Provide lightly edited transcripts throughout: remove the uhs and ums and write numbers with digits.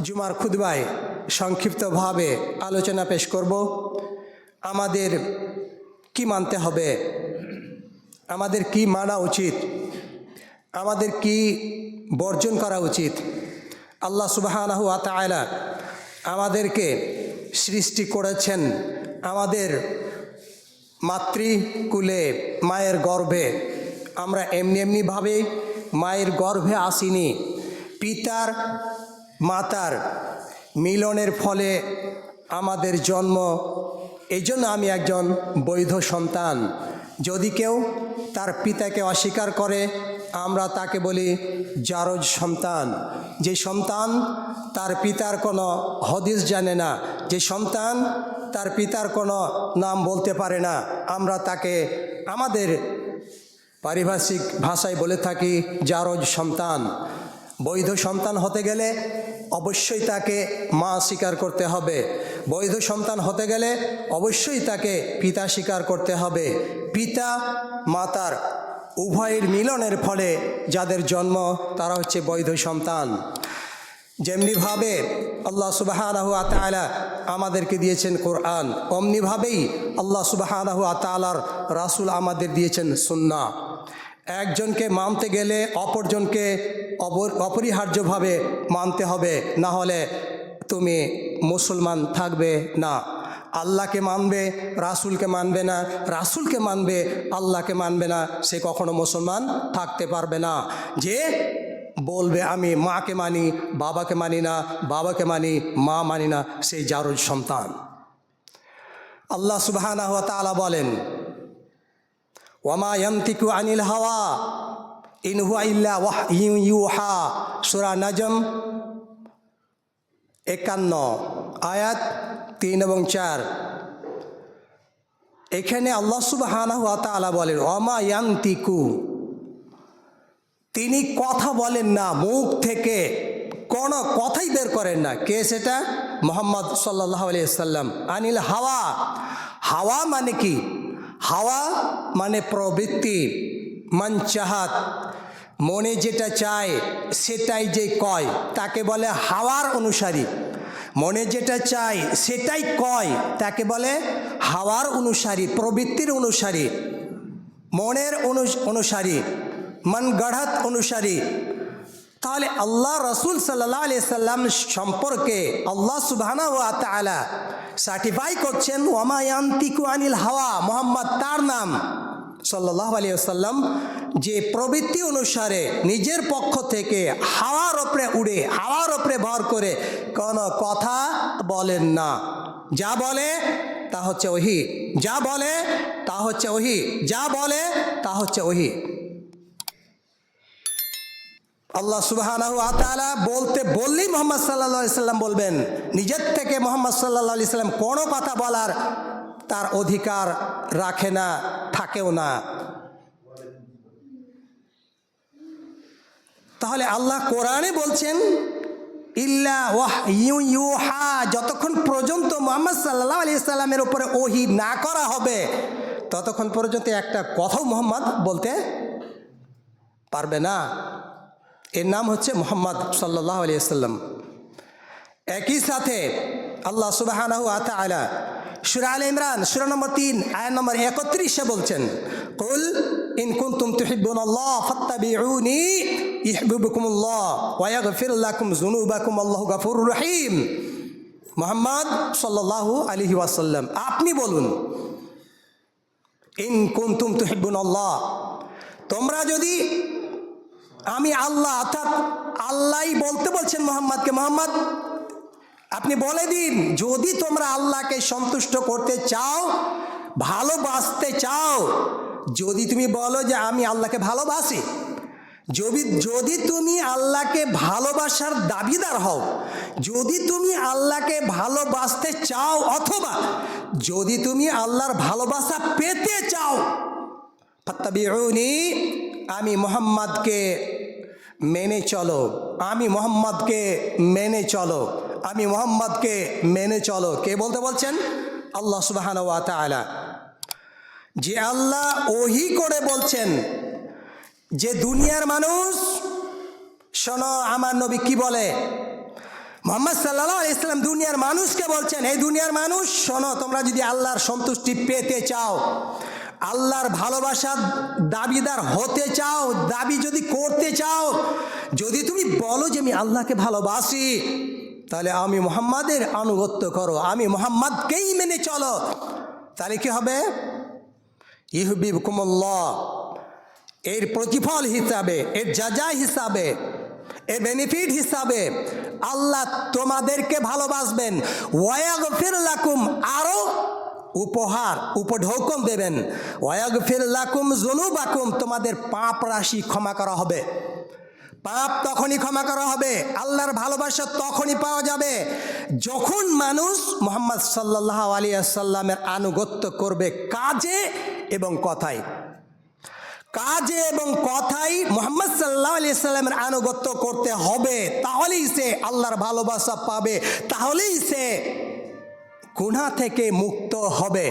জুমার খুতবায় সংক্ষিপ্তভাবে আলোচনা পেশ করব। আমাদের কি মানতে হবে, আমাদের কি মানা উচিত, আমাদের কি বর্জন করা উচিত। আল্লাহ সুবহানাহু ওয়া তাআলা আমাদেরকে সৃষ্টি করেছেন আমাদের মাতৃকুলে, মায়ের গর্ভে। আমরা এমনিভাবে মায়ের গর্ভে আসিনি, পিতার মাতার মিলনের ফলে আমাদের জন্ম। এই জন্য আমি একজন বৈধ সন্তান। যদি কেউ তার পিতাকে অস্বীকার করে, আমরা তাকে বলি জারজ সন্তান। যে সন্তান তার পিতার কোনো হদিস জানে না, যে সন্তান তার পিতার কোনো নাম বলতে পারে না, আমরা তাকে আমাদের পারিভাষিক ভাষায় বলে থাকি জারজ সন্তান। বৈধ সন্তান হতে গেলে অবশ্যই তাকে মা স্বীকার করতে হবে। বৈধ সন্তান হতে গেলে অবশ্যই তাকে পিতা স্বীকার করতে হবে। পিতা মাতার উভয়ের মিলনের ফলে যাদের জন্ম, তারা হচ্ছে বৈধ সন্তান। যেমনিভাবে আল্লাহ সুবহানাহু ওয়া তাআলা আমাদেরকে দিয়েছেন কোরআন, অমনিভাবেই আল্লাহ সুবহানাহু ওয়া তাআলার রাসূল আমাদের দিয়েছেন সুন্নাহ। একজনকে মানতে গেলে অপরজনকে অপরিহার্যভাবে মানতে হবে, না হলে তুমি মুসলমান থাকবে না। আল্লাহকে মানবে, রাসূলকে মানবে না, রাসূলকে মানবে, আল্লাহকে মানবে না, সে কখনো মুসলমান থাকতে পারবে না। যে বলবে আমি মাকে মানি, বাবাকে মানি না, বাবাকে মানি, মা মানি না, সেই জারজ সন্তান। আল্লাহ সুবহানাহু ওয়া তাআলা বলেন, ওয়ামা ইয়ানতিকু আনিল হাওয়া ইন হুয়া ইল্লা ওয়াহয়ুন ইউহা। সূরা নাজম 51 আয়াত 3 এবং 4। এখানে আল্লাহ সুবহানাহু ওয়া তাআলা বলেন ওয়ামা ইয়ানতিকু, তিনি কথা বলেন না, মুখ থেকে কোনো কথাই বের করেন না। কে সেটা? মুহাম্মদ সাল্লাল্লাহু আলাইহি ওয়াসাল্লাম। আনিল হাওয়া, হাওয়া মানে কি? হাওয়া মানে প্রবৃত্তি, মান চাহাত, মনে যেটা চায় সেটাই যে কয় তাকে বলে হাওয়ার অনুসারী। মনে যেটা চায় সেটাই কয় তাকে বলে হাওয়ার অনুসারী, প্রবৃত্তির অনুসারী, মনের অনুসারী, মন গড়াত অনুসারী। তাহলে আল্লাহ রাসূল সাল্লাল্লাহু আলাইহি সাল্লাম সম্পর্কে আল্লাহ সুবহানাহু ওয়া তাআলা সার্টিফাই করছেন ওয়ামা ইয়ানতিকু আনিল হাওয়া। মুহাম্মদ তার নাম সাল্লাল্লাহু আলাইহি ওয়াসাল্লাম, যে প্রবৃত্তি অনুসারে নিজের পক্ষ থেকে হাওয়ার ওপরে উড়ে, হাওয়ার ওপরে ভর করে কোনো কথা বলেন না। যা বলে তা হচ্ছে ওহী, যা বলে তা হচ্ছে ওহী, যা বলে তা হচ্ছে ওহী। আল্লাহ সুবহানাহু ওয়া তাআলা বলতে বললেই মুহাম্মদ সাল্লাল্লাহু আলাইহি সাল্লাম বলবেন। নিজের থেকে মুহাম্মদ সাল্লাল্লাহু আলাইহি সাল্লাম কোনো কথা বলার তার অধিকার রাখে না, থাকেও না। তাহলে আল্লাহ কোরআনে বলছেন ইল্লা ওয়াহয়ুন ইউহা, যতক্ষণ পর্যন্ত মুহাম্মদ সাল্লাল্লাহু আলাইহি সাল্লামের উপরে ওহী না করা হবে ততক্ষণ পর্যন্ত একটা কথাও মুহাম্মদ বলতে পারবে না। এর নাম হচ্ছে মুহাম্মদ সাল্লাল্লাহু আলাইহি সাল্লাম। একই সাথে আল্লাহ সুবহানাহু ওয়া তাআলা সূরা আলে ইমরান সূরা নম্বর 3 আয়াত নম্বর 31 বলছেন কুল ইন কুনতুম তুহিব্বুনাল্লাহ ফাত্তাবিউনি ইউহিব্বুকুমুল্লাহ ওয়া ইয়াগফির লাকুম যুনুবাকুম আল্লাহু গফুরুর রহিম। মুহাম্মদ সাল্লাল্লাহু আলাইহি ওয়াসাল্লাম, আপনি বলুন ইন কুনতুম তুহিব্বুনাল্লাহ, তোমরা যদি, আমি আল্লাহ, অর্থাৎ আল্লাহই বলতে বলছেন মোহাম্মদকে, মোহাম্মদ আপনি বলে দিন যদি তোমরা আল্লাহকে সন্তুষ্ট করতে চাও, ভালোবাসতে চাও, যদি তুমি বলো যে আমি আল্লাহকে ভালোবাসি, যদি তুমি আল্লাহকে ভালোবাসার দাবিদার হও, যদি তুমি আল্লাহকে ভালোবাসতে চাও, অথবা যদি তুমি আল্লাহর ভালোবাসা পেতে চাও, ফাত্তাবিউনি, আমি মুহাম্মদকে মেনে চলো, আমি মুহাম্মদকে মেনে চলো, আমি মুহাম্মদকে মেনে চলো। কে বলতে বলছেন? আল্লাহ সুবহানাহু ওয়া তাআলা। যে আল্লাহ ওহী করে বলছেন যে দুনিয়ার মানুষ শোনো আমার নবী কি বলে, মুহাম্মদ সাল্লাল্লাহু আলাইহি সাল্লাম দুনিয়ার মানুষকে বলছেন, এই দুনিয়ার মানুষ শোনো, তোমরা যদি আল্লাহর সন্তুষ্টি পেতে চাও, আল্লাহর ভালোবাসার দাবিদার হতে চাও, দাবি যদি করতে চাও, যদি তুমি বলো যে আমি আল্লাহকে ভালোবাসি, তাহলে আমি মুহাম্মাদের আনুগত্য করো, আমি মুহাম্মাদকেই মেনে চলো। তাহলে কি হবে? ইউহিব্বুকুমুল্লাহ, এর প্রতিফল হিসাবে, এর যাজা হিসাবে, এর বেনিফিট হিসাবে আল্লাহ তোমাদেরকে ভালোবাসবেন। ওয়ায়াগফির লাকুম, আরও উপহার উপঢৌকন দেবেন। ওয়ায়াগফির লাকুম যুনুবাকুম, তোমাদের পাপ রাশি ক্ষমা করা হবে। পাপ তখনই ক্ষমা করা হবে, আল্লাহর ভালোবাসা তখনই পাওয়া যাবে যখন মানুষ মুহাম্মদ সাল্লাল্লাহু আলাইহি ওয়াসাল্লামের আনুগত্য করবে কাজে এবং কথায়। কাজে এবং কথাই মুহাম্মদ সাল্লাল্লাহু আলাইহি ওয়াসাল্লামের আনুগত্য করতে হবে, তাহলেই সে আল্লাহর ভালোবাসা পাবে, তাহলেই সে গুনাহ থেকে মুক্ত হবে।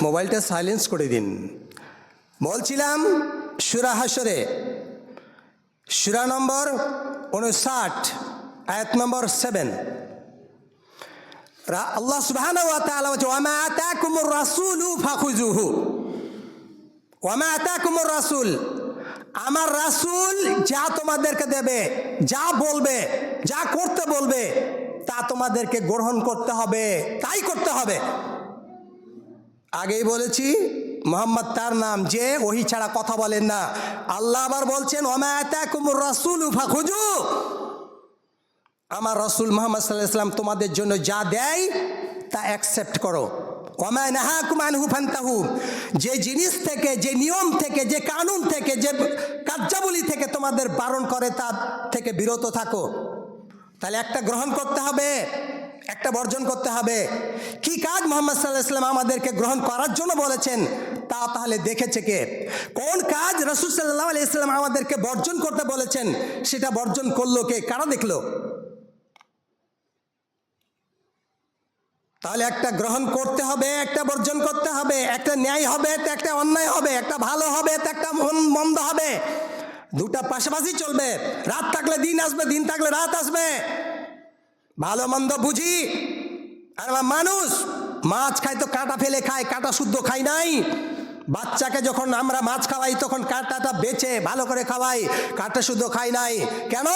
মোবাইলটা সাইলেন্স করে দিন। বলছিলাম সূরা হাশরে, সূরা নম্বর 59, আয়াত নম্বর 7, আল্লাহ সুবহানাহু ওয়া তাআলা বলেন, ওয়া মা আতাকুমুর রাসূলু ফাখুযুহু, ওয়া মা আতাকুমুর রাসূল, আমার রাসূল যা তোমাদেরকে দেবে, যা বলবে, যা করতে বলবে, তা তোমাদেরকে গ্রহণ করতে হবে, তাই করতে হবে। আগেই বলেছি মুহাম্মদ তার নাম, যে ওহী ছাড়া কথা বলেন না। আল্লাহ আবার বলছেন, ওয়া মা আতাকুমুর রাসূলু ফাখুযু, আমার রাসূল মুহাম্মদ সাল্লাল্লাহু আলাইহি ওয়াসাল্লাম তোমাদের জন্য যা দেয় তা অ্যাকসেপ্ট করো। ওয়া মা নাহাকুম আনহু ফান্তাহু, যে জিনিস থেকে, যে নিয়ম থেকে, যে কানুন থেকে, যে কার্যাবলী থেকে তোমাদের বারণ করে তা থেকে বিরত থাকো। তাহলে একটা গ্রহণ করতে হবে, একটা বর্জন করতে হবে। কি কাজ মুহাম্মদ সাল্লাল্লাহু আলাইহি ওয়াসাল্লাম আমাদেরকে গ্রহণ করার জন্য বলেছেন তা তাহলে দেখেছে কে? কোন কাজ রাসূল সাল্লাল্লাহু আলাইহি ওয়াসাল্লাম আমাদেরকে বর্জন করতে বলেছেন সেটা বর্জন করলো কে? কারা দেখলো? তাহলে একটা গ্রহণ করতে হবে, একটা বর্জন করতে হবে, একটা ন্যায় হবে তো একটা অন্যায় হবে, একটা ভালো হবে তো একটা মন্দ হবে, দুটা পাশাপাশি চলবে। রাত থাকলে দিন আসবে, দিন থাকলে রাত আসবে, ভালো মন্দ বুঝি। আর মানুষ মাছ খায় তো কাঁটা ফেলে খায়, কাঁটা শুদ্ধ খাই নাই। বাচ্চাকে যখন আমরা মাছ খাওয়াই তখন কাঁটাটা বেছে ভালো করে খাওয়াই, কাঁটা শুদ্ধ খাই নাই। কেন?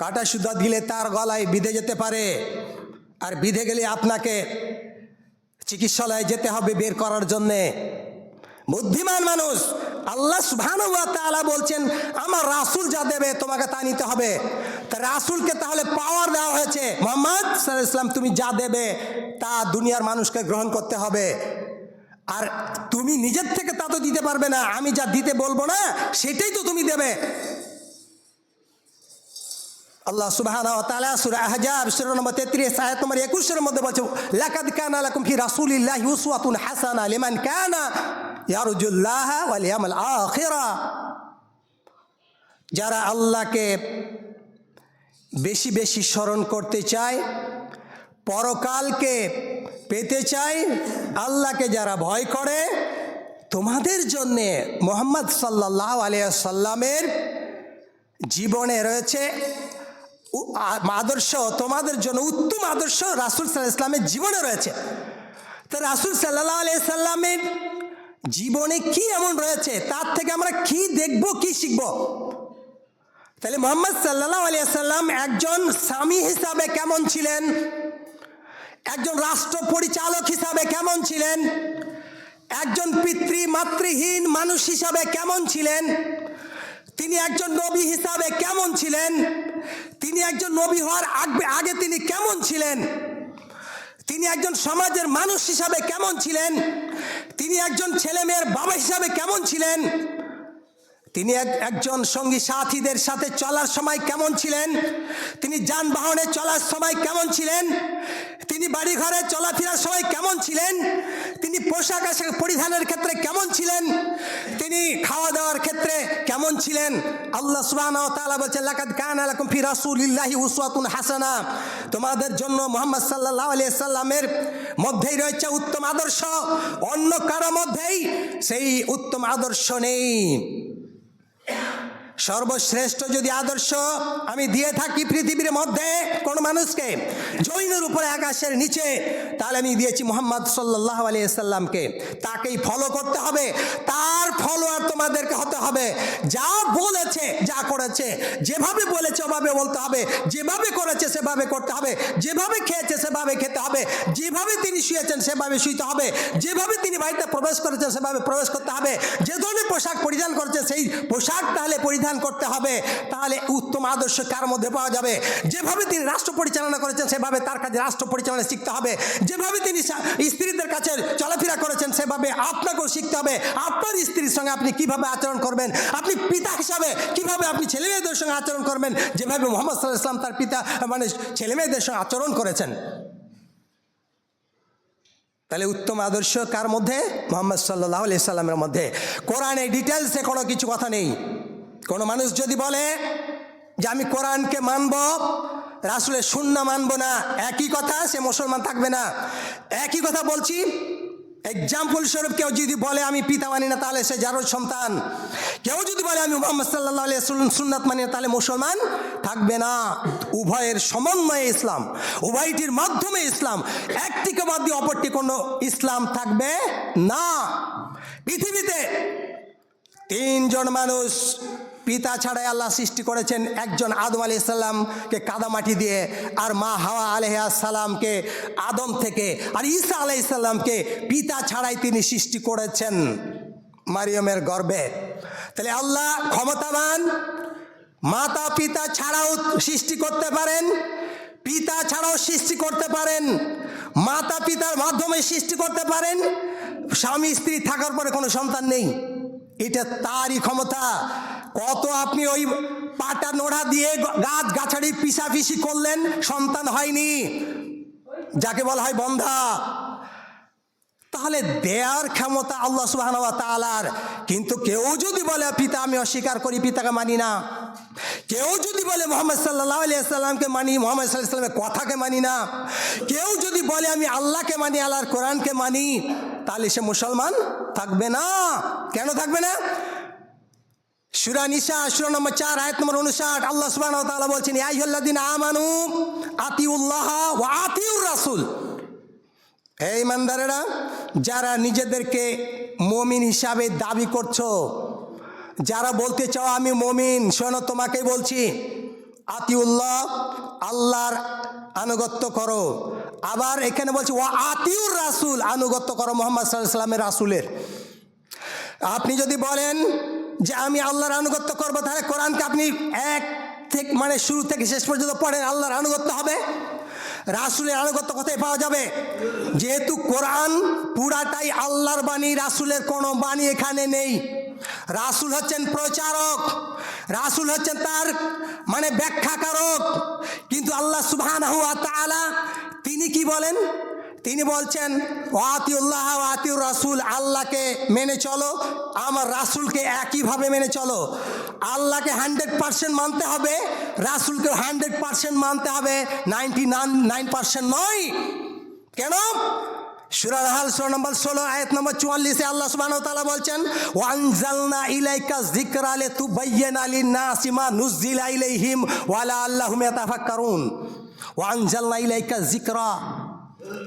কাঁটা শুদ্ধ দিলে তার গলায় বিঁধে যেতে পারে, আর বিঁধে গেলে আপনাকে চিকিৎসালয়ে যেতে হবে বের করার জন্যে। বুদ্ধিমান মানুষ, আল্লাহ সুবহানাহু ওয়া তাআলা বলছেন আমার রাসূল যা দেবে তোমাকে তা নিতে হবে। তা রাসূলকে তাহলে পাওয়ার দেওয়া হয়েছে, মুহাম্মদ সাল্লাল্লাহু আলাইহি ওয়াসাল্লাম তুমি যা দেবে তা দুনিয়ার মানুষকে গ্রহণ করতে হবে। আর তুমি নিজের থেকে তা তো দিতে পারবে না, আমি যা দিতে বলবো না সেটাই তো তুমি দেবে। আল্লাহ সুবহানাহু ওয়া তাআলা সূরা আহজাব সূরা নম্বর 33 আয়াত নম্বর 21 এর মধ্যে বলছে, লাকাদ কানা লাকুম ফি রাসূলিল্লাহি উসওয়াতুন হাসানা লিমান কানা ইয়ারজুল্লাহা ওয়াল ইয়াউমাল আখিরা, যারা আল্লাহকে বেশি বেশি স্মরণ করতে চায়, পরকালকে পেতে চায়, আল্লাহকে যারা ভয় করে, তোমাদের জন্যে মুহাম্মদ সাল্লাল্লাহু আলাইহি ওয়াসাল্লামের জীবনে রয়েছে আদর্শ, তোমাদের জন্য উত্তম আদর্শ রাসূল সাল্লাল্লাহু আলাইহি ওয়াসাল্লামের জীবনে রয়েছে। তো রাসূল সাল্লাল্লাহু আলাইহি ওয়াসাল্লামের জীবনে কি এমন রয়েছে, তার থেকে আমরা কি দেখব, কি শিখব? তাহলে মুহাম্মদ সাল্লাল্লাহু আলাইহি ওয়াসাল্লাম একজন স্বামী হিসাবে কেমন ছিলেন, একজন রাষ্ট্র পরিচালক হিসাবে কেমন ছিলেন, একজন পিতৃ মাতৃহীন মানুষ হিসাবে কেমন ছিলেন, তিনি একজন নবী হিসাবে কেমন ছিলেন, তিনি একজন নবী হওয়ার আগে তিনি কেমন ছিলেন, তিনি একজন সমাজের মানুষ হিসাবে কেমন ছিলেন, তিনি একজন ছেলে মেয়ের বাবা হিসাবে কেমন ছিলেন, তিনি একজন সঙ্গী সাথীদের সাথে চলার সময় কেমন ছিলেন, তিনি যানবাহনে চলার সময় কেমন ছিলেন, তিনি বাড়ি ঘরে চলাফেরার সময় কেমন ছিলেন, তিনি পোশাক আশাক পরিধানের ক্ষেত্রে কেমন ছিলেন, তিনি খাওয়া দাওয়ার ক্ষেত্রে কেমন ছিলেন। আল্লাহ সুবহানাহু ওয়া তাআলা বলেছেন, লাকাদ কানা লাকুম ফি রাসূলিল্লাহি উসওয়াতুন হাসানা, তোমাদের জন্য মুহাম্মদ সাল্লাল্লাহু আলাইহি সাল্লামের মধ্যেই রয়েছে উত্তম আদর্শ, অন্য কারো মধ্যেই সেই উত্তম আদর্শ নেই। সর্বশ্রেষ্ঠ যদি আদর্শ আমি দিয়ে থাকি পৃথিবীর মধ্যে কোন মানুষকে, জমিনের উপরে আকাশের নিচে, তাহলে আমি দিয়েছি মুহাম্মদ সাল্লাল্লাহু আলাইহি সাল্লামকে। তাকেই ফলো করতে হবে, তার ফলোয়ার তোমাদেরকে হতে হবে। যা বলেছে, যা করেছে, যেভাবে বলেছে ওভাবে বলতে হবে, যেভাবে করেছে সেভাবে করতে হবে, যেভাবে খেয়েছে সেভাবে খেতে হবে, যেভাবে তিনি শুয়েছেন সেভাবে শুইতে হবে, যেভাবে তিনি বাড়িতে প্রবেশ করেছেন সেভাবে প্রবেশ করতে হবে, যে ধরনের পোশাক পরিধান করেছে সেই পোশাক তাহলে পরিধান করতে হবে। তাহলে উত্তম আদর্শ কার মধ্যে পাওয়া যাবে? যেভাবে তিনি রাষ্ট্র পরিচালনা করেছেন সেভাবে তার কাছে রাষ্ট্র পরিচালনা শিখতে হবে, যেভাবে তিনি স্ত্রীদের কাছে চলাফেরা করেছেন সেভাবে আপনাকেও শিখতে হবে। আপনার স্ত্রীর সঙ্গে আপনি কিভাবে আচরণ করবেন, আপনি পিতা হিসাবে কিভাবে আপনি ছেলে মেয়েদের সঙ্গে আচরণ করবেন, যেভাবে মুহাম্মদ সাল্লাল্লাহু আলাইহি ওয়াসাল্লাম তার পিতা মানে ছেলে মেয়েদের সঙ্গে আচরণ করেছেন। তাহলে উত্তম আদর্শ কার মধ্যে? মুহাম্মদ সাল্লাল্লাহু আলাইহি সাল্লামের মধ্যে। কোরআনে ডিটেলসে কোনো কিছু কথা নেই। কোনো মানুষ যদি বলে যে আমি কোরআনকে মানব, রাসূলের সুন্নাহ মানব না, একই কথা, সে মুসলমান থাকবে না। একই কথা বলছি, এক্সাম্পল স্বরূপ কেউ যদি বলে আমি পিতা মানি না, তাহলে সে জারজ সন্তান। কেউ যদি বলে আমি মুহাম্মদ সাল্লাল্লাহু আলাইহি ওয়াসাল্লাম সুন্নাত মানি না, তাহলে মুসলমান থাকবে না। উভয়ের সমন্বয়ে ইসলাম, উভয়টির মাধ্যমে ইসলাম, একটিকে বাদ দিয়ে অপরটি কোনো ইসলাম থাকবে না। পৃথিবীতে তিনজন মানুষ পিতা ছাড়াই আল্লাহ সৃষ্টি করেছেন। একজন আদম আলাইহিস সালামকে কাদামাটি দিয়ে, আর মা হাওয়া আলাইহিস সালামকে আদম থেকে, আর ঈসা আলাইহিস সালামকে পিতা ছাড়াই তিনি সৃষ্টি করেছেন মারিয়মের গর্ভে। তাহলে আল্লাহ ক্ষমতাবান, মাতা পিতা ছাড়াও সৃষ্টি করতে পারেন, পিতা ছাড়াও সৃষ্টি করতে পারেন, মাতা পিতার মাধ্যমে সৃষ্টি করতে পারেন। স্বামী স্ত্রী থাকার পরে কোনো সন্তান নেই, এটা তারই ক্ষমতা। কত আপনি ওই পাটা নোড়া দিয়ে গাছ গাছাড়ি পিষাপিষি করলেন, সন্তান হয়নি, যাকে বলা হয় বন্ধা। তাহলে দেয়ার ক্ষমতা আল্লাহ সুবহানাহু ওয়া তাআলার। কিন্তু কেউ যদি বলে পিতা আমি অস্বীকার করি, পিতাকে মানি না, কেউ যদি বলে মুহাম্মদ সাল্লাল্লাহু আলাইহি সাল্লামকে মানি, মুহাম্মদ সাল্লাল্লাহু আলাইহি সাল্লামের কথাকে মানি না, কেউ যদি বলে আমি আল্লাহকে মানি, আল্লাহর কোরআনকে মানি, তাহলে সে মুসলমান থাকবে না। কেন থাকবে না? সূরা নিসা সূরা নম্বর 4 আয়াত নম্বর 59 আল্লাহ সুবহানাহু ওয়া তাআলা বলছেন, ইয়া আইয়ুহাল্লাযীনা আমানু আতিউল্লাহ ওয়া আতিউর রাসূল। হে ইমানদারেরা, যারা নিজেদেরকে মুমিন হিসাবে দাবি করছো, যারা বলতে চাও আমি মুমিন, শোনো তোমাকেই বলছি, আতিউল্লাহ আল্লাহর আনুগত্য করো। আবার এখানে বলছি ওয়া আতিউর রাসূল, আনুগত্য করো মুহাম্মদ সাল্লাল্লাহু আলাইহি ওয়াসাল্লামের রাসূলের। আপনি যদি বলেন যে আমি আল্লাহর আনুগত্য করবো, তাহলে কোরআনকে আপনি এক থেকে মানে শুরু থেকে শেষ পর্যন্ত পড়েন, আল্লাহর আনুগত্য হবে। রাসূলের আনুগত্য কোথায় পাওয়া যাবে? যেহেতু কোরআন পুরাটাই আল্লাহর বাণী, রাসূলের কোনো বাণী এখানে নেই। রাসূল হচ্ছেন প্রচারক, রাসূল হচ্ছেন তার মানে ব্যাখ্যাকারক। কিন্তু আল্লাহ সুবহানাহু ওয়া তাআলা তিনি কি বলেন? তিনি বলছেন ওয়াতিউল্লাহ ওয়াতিউর রাসূল, আল্লাহকে মেনে চলো, আমার রাসূলকে একইভাবে মেনে চলো। আল্লাহকে 100% মানতে হবে, রাসূলকে 100% মানতে হবে, 99% নয়। কেন? সূরা নাহল সূরা নম্বর 16 আয়াত নম্বর 44 আল্লাহ সুবহানাহু ওয়া তাআলা বলছেন ওয়ানজালনা ইলাইকা যিকরা লিতুবায়্যিনা লিন-নাসি মা নুযিলা ইলাইহিম ওয়া লাআল্লাহুম ইয়াতাফাক্কারুন। ওয়ানজালনা ইলাইকা যিকরা,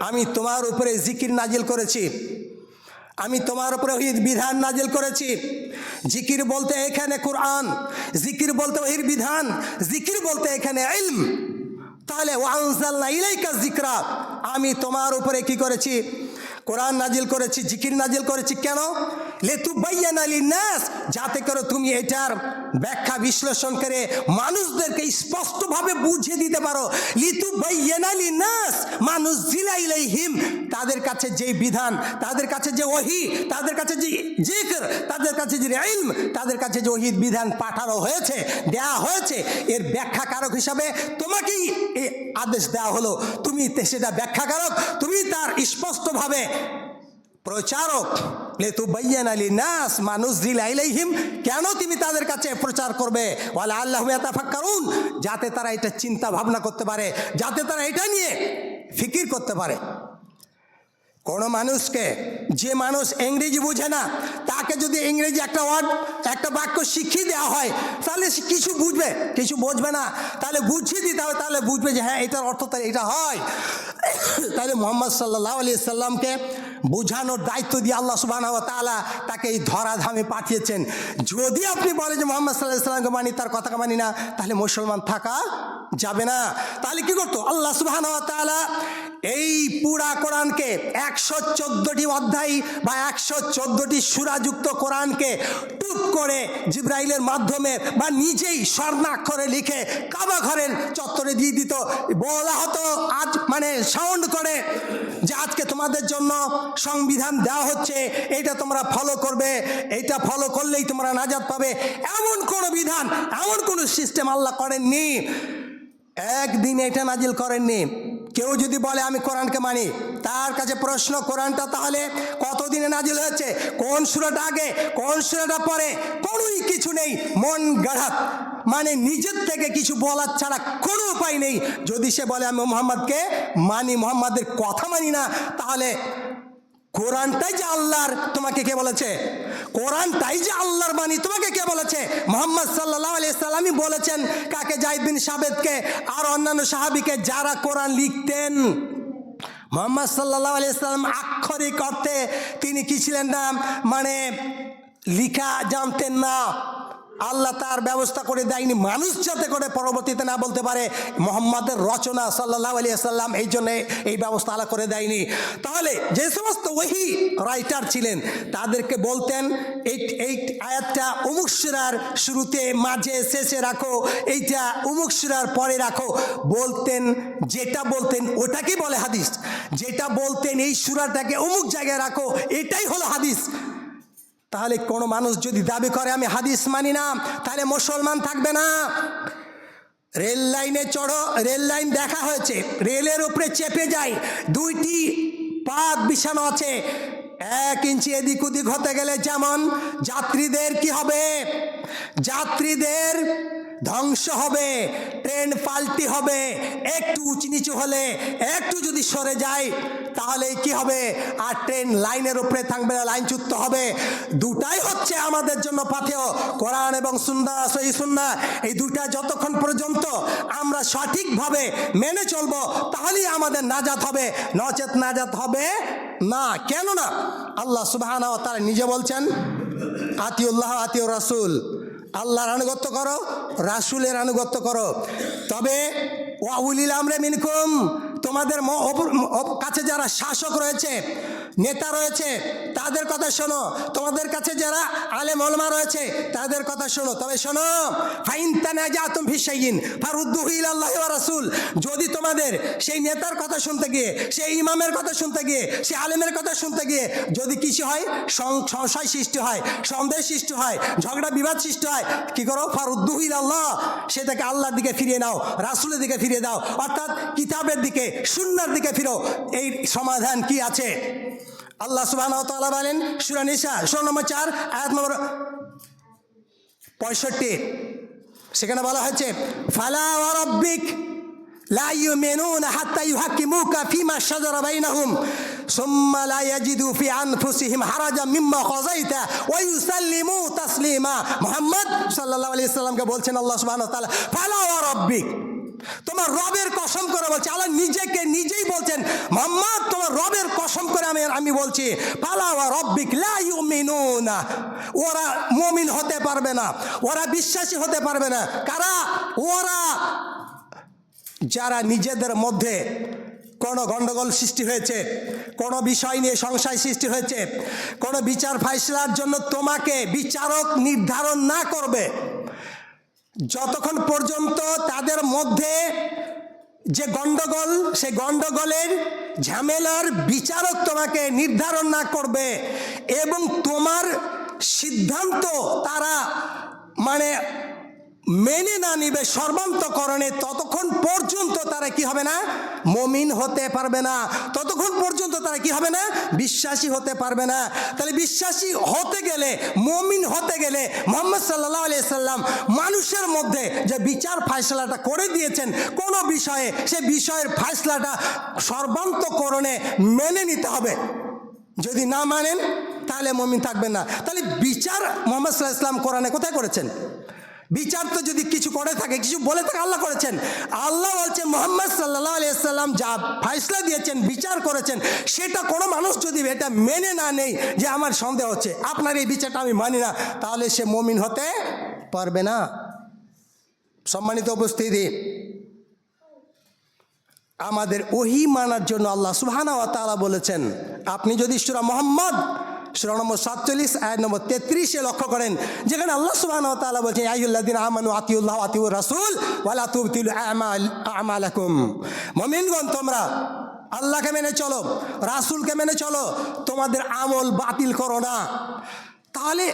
আমি তোমার উপরে জিকির নাজিল করেছি, আমি তোমার উপরে ওহীর বিধান নাজিল করেছি। জিকির বলতে এখানে কোরআন, জিকির বলতে ওহীর বিধান, জিকির বলতে এখানে ইলম। তাহলে ওয়ানজালনা ইলাইকা যিকরা, আমি তোমার উপরে কি করেছি? কোরআন নাজিল করেছি, জিকির নাজিল করেছি। কেন? লিতুবায়্যিনা লিন-নাস, যাতে করে তুমি এটার ব্যাখ্যা বিশ্লেষণ করে মানুষদেরকে স্পষ্টভাবে বুঝিয়ে দিতে পারো। লিতুবায়্যিনা লিন-নাস মা নুযিলা ইলাইহিম, তাদের কাছে যে বিধান, তাদের কাছে যে ওহী, তাদের কাছে যে জিকির, তাদের কাছে যে ইলম, তাদের কাছে যে ওহীর বিধান পাঠানো হয়েছে, দেয়া হয়েছে, এর ব্যাখ্যাকারক হিসাবে তোমাকেই এই আদেশ দেওয়া হলো। তুমি সেটা ব্যাখ্যাকারক, তুমি তার স্পষ্টভাবে প্রচারক। লিতুবায়্যিনা লিন-নাস মা নুযিলা ইলাইহিম, কেন তুমি তাদের কাছে প্রচার করবে? ওয়া লাআল্লাহুম ইয়াতাফাক্কারুন, যাতে তারা এটা চিন্তা ভাবনা করতে পারে, যাতে তারা এটা নিয়ে ফিকির করতে পারে। কোনো মানুষকে, যে মানুষ ইংরেজি বোঝে না, তাকে যদি ইংরেজি একটা ওয়ার্ড, একটা বাক্য শিখিয়ে দেওয়া হয়, তাহলে সে কিছু বুঝবে, কিছু বুঝবে না। তাহলে বুঝিয়ে দিতে হবে, তাহলে বুঝবে যে হ্যাঁ এটার অর্থ তাহলে এটা হয়। তাহলে মুহাম্মদ সাল্লাল্লাহু আলাইহি সাল্লামকে বোঝানোর দায়িত্ব দিয়ে আল্লাহ সুবহানাহু ওয়া তাআলা তাকে এই ধরাধামে পাঠিয়েছেন। যদি আপনি বলেন যে মুহাম্মদ সাল্লাল্লাহু আলাইহি সাল্লামকে মানি, তার কথাকে মানি না, তাহলে মুসলমান থাকা যাবে না। তাহলে কি করতো আল্লাহ সুবহানাহু ওয়া তাআলা? এই পুরা কোরআনকে 114টি অধ্যায় বা 114টি সূরাযুক্ত কোরআনকে টুক করে জিবরাইলের মাধ্যমে বা নিজেই স্বর্ণাক্ষরে লিখে কাবা ঘরের চত্বরে দিয়ে দিত। বলা হতো আজ মানে সাউন্ড করে যে আজকে তোমাদের জন্য সংবিধান দেওয়া হচ্ছে, এইটা তোমরা ফলো করবে, এইটা ফলো করলেই তোমরা নাজাত পাবে। এমন কোনো বিধান, এমন কোনো সিস্টেম আল্লাহ করেননি, একদিন এটা নাজিল করেননি। কেউ যদি বলে আমি কোরআনকে মানি, তার কাছে প্রশ্ন, কোরআনটা তাহলে কতদিনে নাজিল হয়েছে, কোন সূরাটা আগে, কোন সূরাটা পরে, কোনোই কিছু নেই। মন গড়াত, মানে নিজের থেকে কিছু বলার ছাড়া কোনো উপায় নেই। যদি সে বলে আমি মুহাম্মদকে মানি, মুহাম্মাদের কথা মানি না, তাহলে কোরআনটাই যে আল্লাহর, তোমাকে কে বলেছে? কোরআনটাই যে আল্লাহর বাণী, তোমাকে কে বলেছে? মুহাম্মদ সাল্লাল্লাহু আলাইহি সাল্লামই বলেছেন। কাকে? যায়েদ বিন সাবেতকে আর অন্যান্য সাহাবীকে যারা কোরআন লিখতেন। মুহাম্মদ সাল্লাল্লাহু আলাইহি সাল্লাম আক্ষরিক অর্থে তিনি কি ছিলেন না, মানে লিখা জানতেন না। আল্লাহ তার ব্যবস্থা করে দেয়নি মানুষ যাতে করে পরবর্তীতে না বলতে পারে মুহাম্মাদের রচনা সাল্লাল্লাহু আলাইহি সাল্লাম, এই জন্যে এই ব্যবস্থা আল্লাহ করে দেয়নি। তাহলে যে সমস্ত ওহী রাইটার ছিলেন তাদেরকে বলতেন এই আয়াতটা অমুক সূরার শুরুতে, মাঝে, শেষে রাখো, এইটা অমুক সূরার পরে রাখো। বলতেন, যেটা বলতেন ওটাকেই বলে হাদিস। যেটা বলতেন এই সূরাটাকে অমুক জায়গায় রাখো, এটাই হলো হাদিস। তাহলে কোনো মানুষ যদি দাবি করে আমি হাদিস মানি না, তাহলে মুসলমান থাকবে না। রেল লাইনে চড়ো, রেল লাইন দেখা হয়েছে, রেলের উপরে চেপে যায়, দুইটি পাত বিছানো আছে, 1 ইঞ্চি এদিক ওদিক হতে গেলে যেমন যাত্রীদের কি হবে? যাত্রীদের ধ্বংস হবে, ট্রেন পাল্টি হবে। একটু উঁচু নিচু হলে, একটু যদি সরে যায়, তাহলে কি হবে? আর ট্রেন লাইনের উপরে থাকবে না, লাইনচ্যুত হবে। দুটাই হচ্ছে আমাদের জন্য পাথেয়, কোরআন এবং সুন্নাহ, সহিহ সুন্নাহ। এই দুটা যতক্ষণ পর্যন্ত আমরা সঠিকভাবে মেনে চলবো, তাহলেই আমাদের নাজাত হবে, নচেত নাজাত হবে না। কেন না? আল্লাহ সুবহানাহু ওয়া তাআলা নিজে বলছেন আতিউল্লাহ আতিউর রাসূল, আল্লাহর আনুগত্য করো, রাসূলের আনুগত্য করো। তবে ওয়া উলিল আমরি মিনকুম, তোমাদের কাছে যারা শাসক রয়েছে, নেতা রয়েছে, তাদের কথা শোনো। তোমাদের কাছে যারা আলেম ওলামা রয়েছে, তাদের কথা শোনো। তবে শোনো, ফাইন তানাজাতুম ফি শাইইন ফারুদ্দুহু ইলাল্লাহি ওয়া রাসূল। যদি তোমাদের সেই নেতার কথা শুনতে গিয়ে, সেই ইমামের কথা শুনতে গিয়ে, সেই আলেমের কথা শুনতে গিয়ে যদি কিছু হয়, সংশয় সৃষ্টি হয়, সন্দেহ সৃষ্টি হয়, ঝগড়া বিবাদ সৃষ্টি হয়, কি করো? ফারুদ্দুহু ইলাল্লাহ, সেটাকে আল্লাহর দিকে ফিরিয়ে নাও, রাসূলের দিকে ফিরিয়ে দাও, অর্থাৎ কিতাবের দিকে, সুন্নাহর দিকে ফিরো। এই সমাধান কি আছে? আল্লাহ সুবহানাহু ওয়া তাআলা বলেন সূরা নিসা 16 নম্বর 4 আয়াত নম্বর 65, সেখানে বলা হয়েছে ফালা ওয়া রাব্বিক লা ইউমিনুনা হাত্তা ইউহাক্কিমুকা ফিমা শাজারা বাইনাহুম সুম্মা লা ইয়াজিদু ফি আনফুসিহিম হারাজাম মিম্মা কাযাইতা ওয়া ইউসাল্লিমু তাসলিমা। মুহাম্মদ সাল্লাল্লাহু আলাইহি সাল্লামকে বলছেন আল্লাহ সুবহানাহু ওয়া তাআলা, ফালা ওয়া রাব্বিক, তোমার রবের কসম করে বলছে। আল্লাহ নিজেকে নিজেই বলছেন, মুহাম্মদ তোমার রবের কসম করে আমি বলছি, ফালা ওয়া রাব্বিক লা ইউমিনুনা, ওরা মুমিন হতে পারবে না, ওরা বিশ্বাসী হতে পারবে না। কারা? ওরা যারা নিজেদের মধ্যে কোনো গণ্ডগোল সৃষ্টি হয়েছে, কোনো বিষয় নিয়ে সংশয় সৃষ্টি হয়েছে, কোনো বিচার ফাইসলার জন্য তোমাকে বিচারক নির্ধারণ না করবে, যতক্ষণ পর্যন্ত তাদের মধ্যে যে গণ্ডগোল, সেই গণ্ডগোলের ঝামেলার বিচারক তোমাকে নির্ধারণ না করবে এবং তোমার সিদ্ধান্ত তারা মানে মেনে না নিবে সর্বান্তকরণে, ততক্ষণ পর্যন্ত তারা কি হবে না? মুমিন হতে পারবে না। ততক্ষণ পর্যন্ত তারা কি হবে না? বিশ্বাসী হতে পারবে না। তাহলে বিশ্বাসী হতে গেলে, মুমিন হতে গেলে মুহাম্মদ সাল্লাল্লাহু আলাইহি সাল্লাম মানুষের মধ্যে যে বিচার ফয়সালাটা করে দিয়েছেন কোনো বিষয়ে, সে বিষয়ের ফয়সালাটা সর্বান্তকরণে মেনে নিতে হবে। যদি না মানেন তাহলে মুমিন থাকবেন না। তাহলে বিচার মুহাম্মদ সাল্লাল্লাহু আলাইহি সাল্লাম কোরআনে কোথায় করেছেন? বিচার তো যদি কিছু করে থাকে, কিছু বলে থাকে, আল্লাহ করেছেন। আল্লাহ বলছেন মুহাম্মদ সাল্লাল্লাহু আলাইহি সাল্লাম যা ফয়সালা দিয়েছেন, বিচার করেছেন, সেটা কোনো মানুষ যদি এটা মেনে না নেই, যে আমার সন্দেহ হচ্ছে, আপনার এই বিচারটা আমি মানি না, তাহলে সে মুমিন হতে পারবে না। সম্মানিত উপস্থিতি, আমাদের ওহী মানার জন্য আল্লাহ সুবহানাহু ওয়া তাআলা বলেছেন, আপনি যদি সূরা মুহাম্মদ সূরা নম্বর 47 আয়াত নম্বর 33 লক্ষ্য করেন, যেখানে আল্লাহ সুবহানাহু ওয়া তাআলা বলেছেন, ইয়া আইয়ুহাল্লাযীনা আমানু আতিউল্লাহ ওয়া আতিউর রাসূল ওয়া লা তুবতিলু আমালাকুম। মুমিনগণ, তোমরা আল্লাহকে মেনে চলো, রাসূলকে মেনে চলো, তোমাদের আমল বাতিল করো না। তাহলে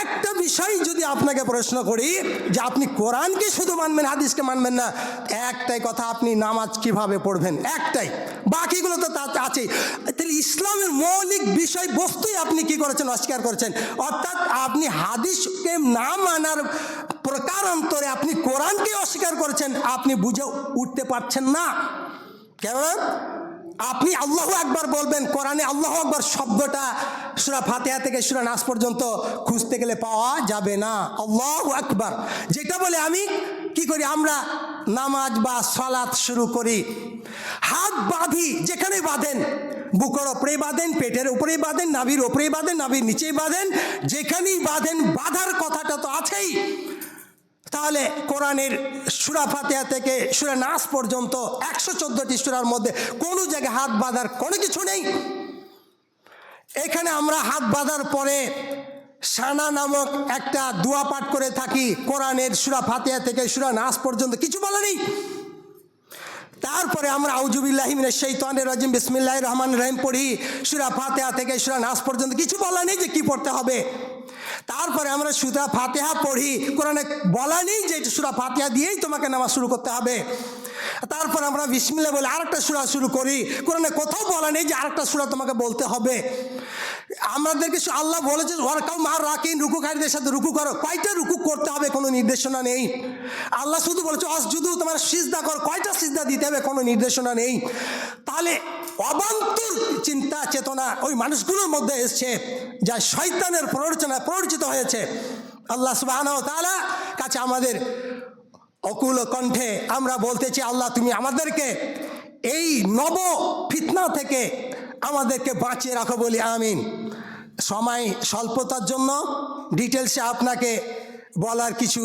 একটা বিষয় যদি আপনাকে প্রশ্ন করি যে আপনি কোরআনকে শুধু মানবেন, হাদিসকে মানবেন না, একটাই কথা, আপনি নামাজ কিভাবে পড়বেন, একটাই, বাকিগুলো তো আছেই। তাহলে ইসলামের মৌলিক বিষয় বস্তুই আপনি কি করেছেন? অস্বীকার করেছেন। অর্থাৎ আপনি হাদিসকে না মানার প্রকারান্তরে আপনি কোরআনকে অস্বীকার করেছেন। আপনি বুঝে উঠতে পারছেন না। কেন? আপনি আল্লাহু আকবার বলবেন, কোরআনে আল্লাহু আকবার শব্দটা সূরা ফাতিহা থেকে সূরা নাস পর্যন্ত খুঁজতে গেলে পাওয়া যাবে না। আল্লাহু আকবার যেটা বলে আমি কি করি, আমরা নামাজ বা সালাত শুরু করি, হাত বাঁধি, যেখানে বাঁধেন, বুকের ওপরে বাঁধেন, পেটের উপরে বাঁধেন, নাভির ওপরে বাঁধেন, নাভির নিচেই বাঁধেন, যেখানেই বাঁধেন, বাঁধার কথাটা তো আছেই। তাহলে কোরআনের সূরা ফাতিহা থেকে সূরা নাস পর্যন্ত 114টি সূরার মধ্যে কোনো জায়গায় হাত বাঁধার কোনো কিছু নেই। এখানে আমরা হাত বাঁধার পরে সানা নামক একটা দোয়া পাঠ করে থাকি, কোরআনের সূরা ফাতিহা থেকে সূরা নাস পর্যন্ত কিছু বলা নেই। তারপরে আমরা আউযু বিল্লাহি মিনাশ শাইতানির রাজিম বিসমিল্লাহির রহমানির রহিম পড়ি, সূরা ফাতিহা থেকে সূরা নাস পর্যন্ত কিছু বলা নেই যে কি পড়তে হবে। তারপরে আমরা সূরা ফাতিহা পড়ি, কোরআনে বলা নেই যে সূরা ফাতিহা দিয়েই তোমাকে নামাজ শুরু করতে হবে। তারপর আমরা বিসমিল্লাহ বলে আরেকটা সূরা শুরু করি, কোরআনে কোথাও বলা নেই যে আরেকটা সূরা তোমাকে বলতে হবে। আমাদেরকে আল্লাহ বলেছে ওয়ারকাউ মা'আর রাকিন, রুকুকারীদের সাথে রুকু করো, কয়টা রুকু করতে হবে কোনো নির্দেশনা নেই। আল্লাহ শুধু বলেছে অসজুদু, তোমার সিজদা করো, কয়টা সিজদা দিতে হবে কোনো নির্দেশনা নেই। তাহলে অবান্তর চিন্তা চেতনা ওই মানুষগুলোর মধ্যে এসছে, যা শয়তানের প্ররোচনায় প্ররোচিত হয়েছে। আল্লাহ সুবহানাহু ওয়া তাআলা কাছে আমাদের অকুল কণ্ঠে আমরা বলতেছি, আল্লাহ তুমি আমাদেরকে এই নব ফিতনা থেকে আমাদেরকে বাঁচিয়ে রাখো বলি আমিন। সময় স্বল্পতার জন্য ডিটেলসে আপনাকে বলার কিছু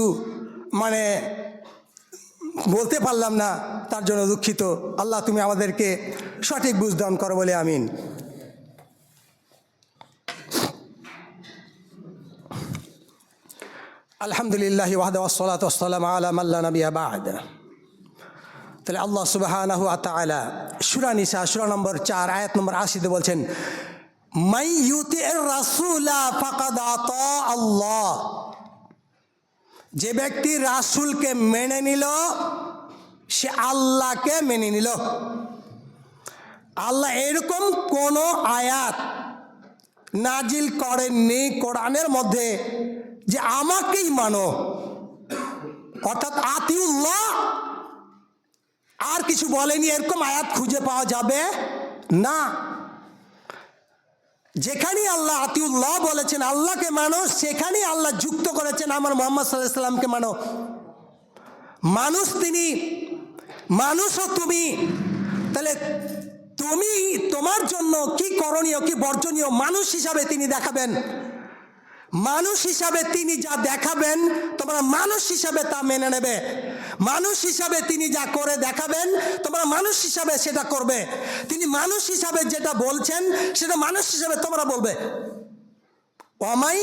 বলতে পারলাম না, তার জন্য দুঃখিত। আল্লাহ তুমি আমাদেরকে সঠিক বুঝ দান করো বলে আমিন। আলহামদুলিল্লাহ ওয়াহদা ওয়াসসালাতু ওয়াসসালামু আলা মান লা নাবিয়্যা বা'দ। তাহলে আল্লাহ সুবহানাহু ওয়া তাআলা সূরা নিসা সূরা নম্বর 4 আয়াত নম্বর 80 বলছেন, মাই ইউতির রাসূলা ফাকাদ আতা আল্লাহ। যে ব্যক্তি রাসূলকে মেনে নিল সে আল্লাহকে মেনে নিল। আল্লাহ এরকম কোন আয়াত নাজিল করেননি কোরআনের মধ্যে যে আমাকেই মানো, অর্থাৎ আতিউল্লাহ, আর কিছু বলেনি, এরকম আয়াত খুঁজে পাওয়া যাবে না। যেখানেই আল্লাহ আতিউল্লাহ বলেছেন, আল্লাহকে মানো, সেখানেই আল্লাহ যুক্ত করেছেন আমার মুহাম্মদ সাল্লাল্লাহু আলাইহি সাল্লামকে মানো। মানুষ তিনি, মানুষও তুমি। তাহলে তুমি তোমার জন্য কি করণীয় কি বর্জনীয় মানুষ হিসাবে তিনি দেখাবেন। মানুষ হিসাবে তিনি যা দেখাবেন তোমরা মানুষ হিসাবে তা মেনে নেবে। মানুষ হিসাবে তিনি যা করে দেখাবেন তোমরা মানুষ হিসাবে সেটা করবে। তিনি মানুষ হিসাবে যেটা বলছেন সেটা মানুষ হিসাবে তোমরা বলবে। ওয়ামাই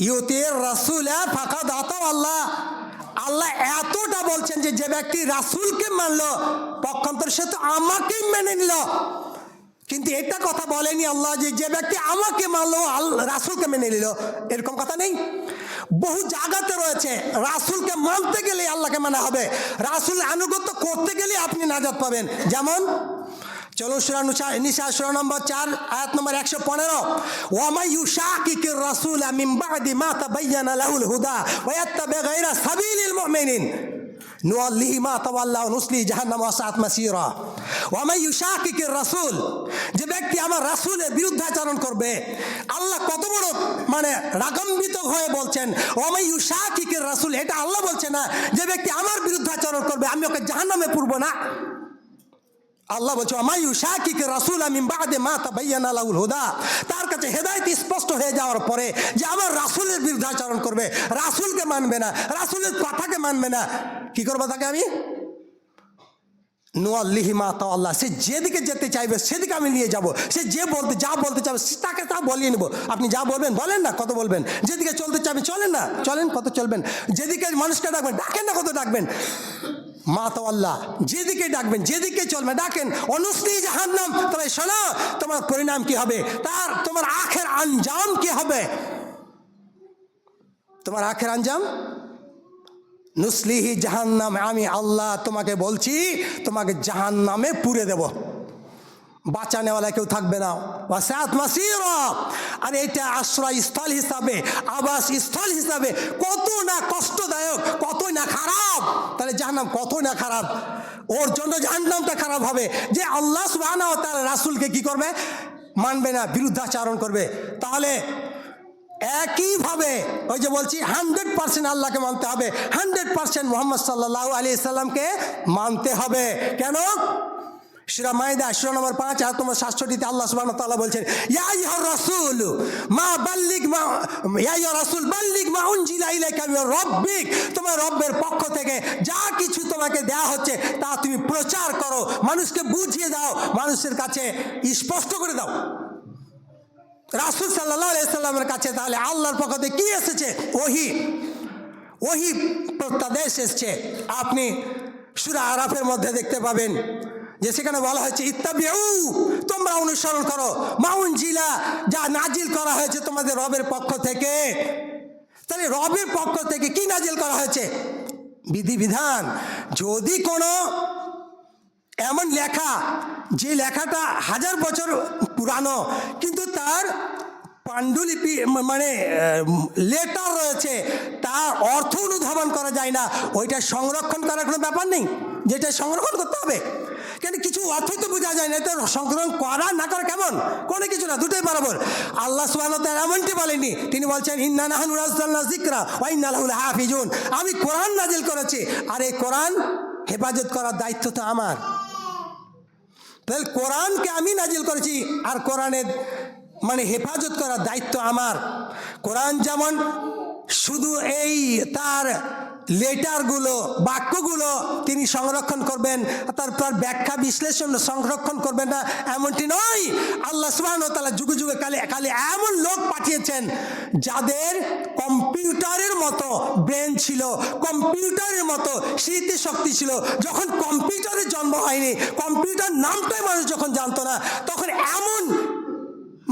ইউতির রাসূলা ফাকাদ আতা আল্লাহ। আল্লাহ এতটা বলছেন যে যে ব্যক্তি রাসূলকে মানলো পক্ষান্তর সে তো আমাকেই মেনে নিল। কিন্তু এটা কথা বলেনি আল্লাহ যে যে ব্যক্তি আমাকে মানলো রাসূলকে মেনে নিল, এরকম কথা নেই। বহু জায়গাতে রয়েছে রাসূলকে মানতে গেলে আল্লাহকে মানা হবে, রাসূল আনুগত্য করতে গেলে আপনি নাজাত পাবেন। যেমন চলো সূরা নিসা সূরা নম্বর 4 আয়াত নম্বর 115, ওয়া মান ইউশাকিকির রাসূলা মিন বাদি মা তাবায়্যানা লাহুল হুদা ওয়া ইয়াত্তাবি গায়রা সাবিলিল মুমিনিন নুওয়াল্লিহি মা তাওয়াল্লা ওয়া নুসলিহি জাহান্নাম ওয়া সাআত মাসীরা। ওয়া মান ইউশাকিকির রাসূল, যে ব্যক্তি আমার রাসূলের বিরুদ্ধাচরণ করবে, আল্লাহ কত বড় মানে রাগান্বিত হয়ে বলছেন ওয়া মান ইউশাকিকির রাসূল, এটা আল্লাহ বলছে না যে ব্যক্তি আমার বিরুদ্ধাচরণ করবে আমি ওকে জাহান্নামে পুরবো না। আল্লাহ বলছে ওয়া মান ইউশাকিকির রাসূলা মিন বাদি মা তাবায়্যানা লাহুল হুদা, তার কাছে হেদায়েত স্পষ্ট হয়ে যাওয়ার পরে যে আমার রাসূলের বিরুদ্ধাচরণ করবে, রাসূলকে মানবে না, রাসূলের কথাকে মানবে না, কি করবো তাকে আমি? নুওয়াল্লিহি মা তাওয়াল্লা, সে যেদিকে যেতে চাইবে সেদিকে আমি নিয়ে যাব, সে যা বলতে চাইবে তাকে তা বলিয়ে নেব। আপনি যা বলবেন বলেন না, কত বলবেন? যেদিকে চলতে চাইবে চলেন না, চলেন কত চলবেন? যেদিকে মানুষকে ডাকবেন ডাকেন না, কত ডাকবেন? মা তাওয়াল্লা, যেদিকে ডাকবেন যেদিকে চলবেন ডাকেন। অনুসলিহি জাহান্নাম, তবে শোনো তোমার পরিণাম কি হবে, তোমার আখের আঞ্জাম কি হবে, তোমার আখের আঞ্জাম নুসলিহি জাহান্নাম, আমি আল্লাহ তোমাকে বলছি তোমাকে জাহান্নামে পুরে দেব, বাঁচানেওয়ালা কেউ থাকবে না। ওয়াসাআত মাসীরা, আর এটা আশ্রয় স্থল হিসাবে, আবাস স্থল হিসাবে কত না কষ্টদায়ক, কতই না খারাপ। তাহলে জাহান্নাম কতই না খারাপ, ওর জন্য জাহান্নামটা খারাপ হবে যে আল্লাহ সুবহানাহু ওয়া তাআলা রাসূলকে কি করবে? মানবে না, বিরুদ্ধাচরণ করবে। তাহলে একইভাবে ওই যে বলছি 100% আল্লাহকে মানতে হবে, 100% মুহাম্মদ সাল্লাল্লাহু আলাইহি সাল্লামকে মানতে হবে। কেন? সূরা মাইদা সূরা নম্বর 5 আয়াত নম্বর 67 আল্লাহ সুবহানাহু ওয়া তাআলা বলছেন ইয়া আইয়ুহার রাসূল বাল্লিগ মা উনজিলা ইলাইকা মির রাব্বিক, তোমার রবের পক্ষ থেকে যা কিছু তোমাকে দেয়া হচ্ছে তা তুমি প্রচার করো, মানুষকে বুঝিয়ে দাও, মানুষের কাছে স্পষ্ট করে দাও। রাসূল সাল্লাল্লাহু আলাইহি সাল্লামের কাছে তাহলে আল্লাহর পক্ষ থেকে কি এসেছে? ওহী প্রত্যাদেশ এসেছে। আপনি সূরা আরাফের মধ্যে দেখতে পাবেন যে সেখানে বলা হয়েছে ইত্তাবিউ, তোমরা অনুসরণ করো মা উনজিলা, যা নাজিল করা হয়েছে তোমাদের রবের পক্ষ থেকে। তাহলে রবের পক্ষ থেকে কি নাজিল করা হয়েছে? বিধিবিধান। যদি কোনো এমন লেখা যে লেখাটা 1000 বছর পুরানো কিন্তু তার পাণ্ডুলিপি মানে লেটার রয়েছে, তার অর্থ অনুধাবন করা যায় না, ওইটা সংরক্ষণ করার কোনো ব্যাপার নেই, যেটা সংরক্ষণ করতে হবে। কেন? কিছু অর্থই তো বোঝা যায় না, এটা সংরক্ষণ করা না করা কেমন? কোনো কিছু না, দুটোই বরাবর। আল্লাহ সুবহানাহু ওয়া তাআলা এমনটি বলেনি, তিনি বলছেন ইন্না নাহনু নাযালনা যিকরা ওয়া ইন্না লাহু লাহাফিজুন, আমি কোরআন নাজিল করেছি আর এই কোরআন হেফাজত করার দায়িত্ব তো আমার। তাহলে কোরআনকে আমি নাজিল করেছি আর কোরআনের মানে হেফাজত করার দায়িত্ব আমার। কোরআন যেমন শুধু এই তার লেটারগুলো বাক্যগুলো তিনি সংরক্ষণ করবেন, তার ব্যাখ্যা বিশ্লেষণ সংরক্ষণ করবেন না এমনটি নয়। আল্লাহ সুবহানাহু ওয়া তাআলা যুগে যুগে কালে এমন লোক পাঠিয়েছেন যাদের কম্পিউটারের মতো ব্রেন ছিল, কম্পিউটারের মতো স্মৃতিশক্তি ছিল। যখন কম্পিউটারের জন্ম হয়নি, কম্পিউটার নামটাই মানুষ যখন জানতো না, তখন এমন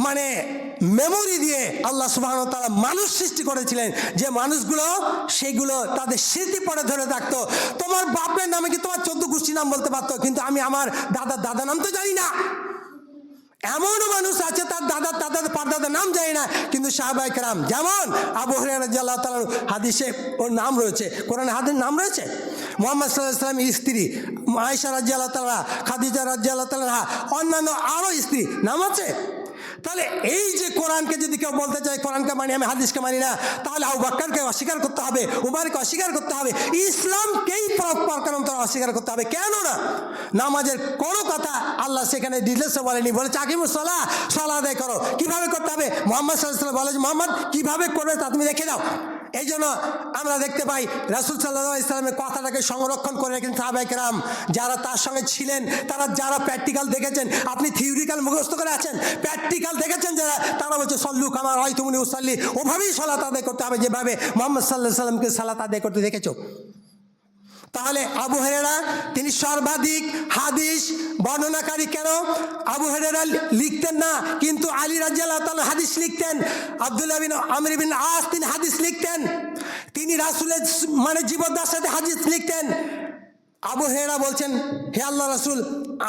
মানে মেমোরি দিয়ে আল্লাহ সুবহানাহু ওয়া তাআলা মানুষ সৃষ্টি করেছিলেন যে মানুষগুলো সেগুলো তাদের স্মৃতি পড়ে ধরে থাকতো। তোমার বাপের নামে কি তোমার 14 গোষ্ঠী নাম বলতে পারতো, কিন্তু আমি আমার দাদা নাম তো জানি না। এমনও মানুষ আছে তার দাদার নাম জানি না, কিন্তু সাহাবায়ে কেরাম যেমন আবু হুরায়রা রাদিয়াল্লাহু তাআলা হাদিসে ওর নাম রয়েছে, কোরআনে হাদিসে নাম রয়েছে। মুহাম্মদ সাল্লাল্লাহু আলাইহি ওয়াসাল্লামের স্ত্রী আয়েশা রাদিয়াল্লাহু তাআলা, খাদিজা রাদিয়াল্লাহু তাআলা, অন্যান্য আরও স্ত্রী নাম আছে। তাহলে এই যে কোরআনকে যদি কেউ বলতে চায় কোরআনকে মানি আমি হাদিসকে মানি না, তাহলে আবু বকরকে অস্বীকার করতে হবে, উমরকে অস্বীকার করতে হবে, ইসলামকেই প্রকারান্তরে অস্বীকার করতে হবে। কেন না? নামাজের কোনো কথা আল্লাহ সেখানে ডিটেলসে বলেনি, বলেছে আকিমুস সালাহ, সালাত আদায় করো। কীভাবে করতে হবে? মুহাম্মদ সাল্লাল্লাহু আলাইহি ওয়াসাল্লাম বলে যে মুহাম্মদ কীভাবে করবে তা তুমি দেখে দাও। এই জন্য আমরা দেখতে পাই রাসূল সাল্লাল্লাহু আলাইহি ওয়াসাল্লামের কথাটাকে সংরক্ষণ করে রেখেছেন সাহাবায়ে কেরাম, যারা তার সঙ্গে ছিলেন, যারা প্র্যাকটিক্যাল দেখেছেন। আপনি থিওরিক্যাল মুখস্থ করে আছেন, প্র্যাকটিক্যাল দেখেছেন যারা, তারা বলছে সল্লু কামা রাআইতুমুনি উসাল্লি, ওভাবেই সালাত আদায় করতে হবে যেভাবে মুহাম্মদ সাল্লাল্লাহু আলাইহি ওয়াসাল্লামকে সালাত আদায় করতে দেখেছো। তাহলে আবু হুরায়রা তিনি সর্বাধিক হাদিস বর্ণনাকারী। কেন? আবু হুরায়রা লিখতেন না, কিন্তু আলী রাদিয়াল্লাহু তাআলা হাদিস লিখতেন, আব্দুল্লাহ বিন আমর বিন আস তিনি হাদিস লিখতেন। রাসূলের মানে জীবদ্দশাতে হাদিস লিখতেন। আবু হুরায়রা বলছেন, হে আল্লাহ রাসূল,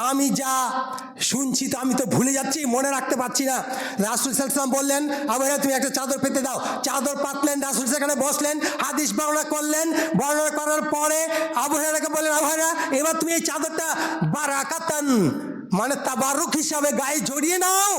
আমি যা শুনছি তো আমি তো ভুলে যাচ্ছি, মনে রাখতে পারছি না। রাসূল সাল্লাল্লাহু আলাইহি ওয়াসাল্লাম বললেন, আবু হুরায়রা তুমি একটা চাদর পেতে দাও। চাদর পাতলেন, রাসূল সেখানে বসলেন, হাদিস বর্ণনা করলেন। বর্ণনা করার পরে আবু হুরায়রাকে বললেন, আবু হুরায়রা এবার তুমি এই চাদরটা বারাকাতান মানে তাবারুক হিসাবে গায়ে জড়িয়ে নাও।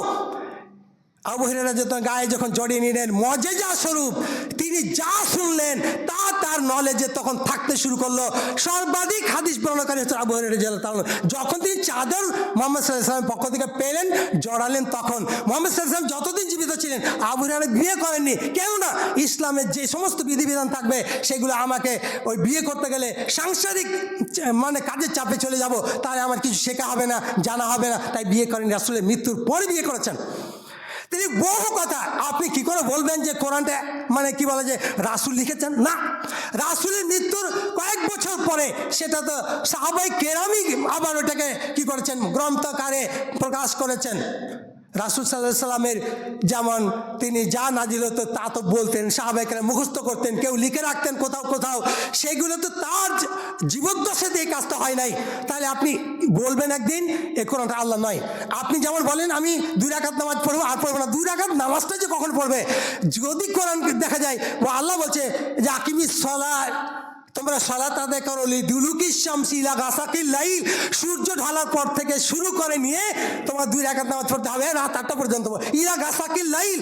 আবু হুরায়রা যখন গায়ে জড়িয়ে নিলেন, মুজিজা স্বরূপ তিনি যা শুনলেন তা তার নলেজে তখন থাকতে শুরু করলো। সর্বাধিক হাদিস বর্ণনাকারী হচ্ছে আবু হুরায়রা রাদিয়াল্লাহু তাআলা। যখন তিনি চাদর মুহাম্মদ সাল্লাল্লাহু আলাইহি ওয়াসাল্লামের পক্ষ থেকে পেলেন, জড়ালেন, তখন মুহাম্মদ সাল্লাল্লাহু আলাইহি ওয়াসাল্লাম যতদিন জীবিত ছিলেন আবু হুরায়রা বিয়ে করেননি। কেননা ইসলামের যে সমস্ত বিধিবিধান থাকবে সেগুলো আমাকে ওই বিয়ে করতে গেলে সাংসারিক মানে কাজের চাপে চলে যাব, তাই আমার কিছু শেখা হবে না, জানা হবে না, তাই বিয়ে করেন। রাসূলের মৃত্যুর পরে বিয়ে করেছেন তিনি। বহু কথা আপনি কি করে বলবেন যে কোরআনটা মানে কি বলে যে রাসূল লিখেছেন? না, রাসূলের মৃত্যুর কয়েক বছর পরে সেটা তো সাহাবায়ে কেরামই আবার ওটাকে কি করেছেন, গ্রন্থকারে প্রকাশ করেছেন। রাসূল সাল্লাল্লাহু আলাইহি সাল্লামের যেমন তিনি যা নাজিল হতো তা তো বলতেন, সাহাবায়ে কেরাম মুখস্থ করতেন, কেউ লিখে রাখতেন কোথাও কোথাও, সেগুলো তো তার জীবদ্দশাতে এই কাজটা হয় নাই। তাহলে আপনি বলবেন একদিন এ কোরআনটা আল্লাহ নয়। আপনি যেমন বলেন আমি 2 রাকাত নামাজ পড়বো আর পড়বো না, 2 রাকাত নামাজটা যে কখন পড়বে? যদি কোরআন দেখা যায় ও আল্লাহ বলছে যে আকিমিস সালাত, তোমরা সালাত আদায় করো লিদুলুকিশ শামসি ইলা গাসাকিল লাইল, সূর্য ঢালার পর থেকে শুরু করে নিয়ে তোমার 2 রাকাত নামাজ পড়তে হবে রাত 8টা পর্যন্ত। ইলা গাসাকিল লাইল,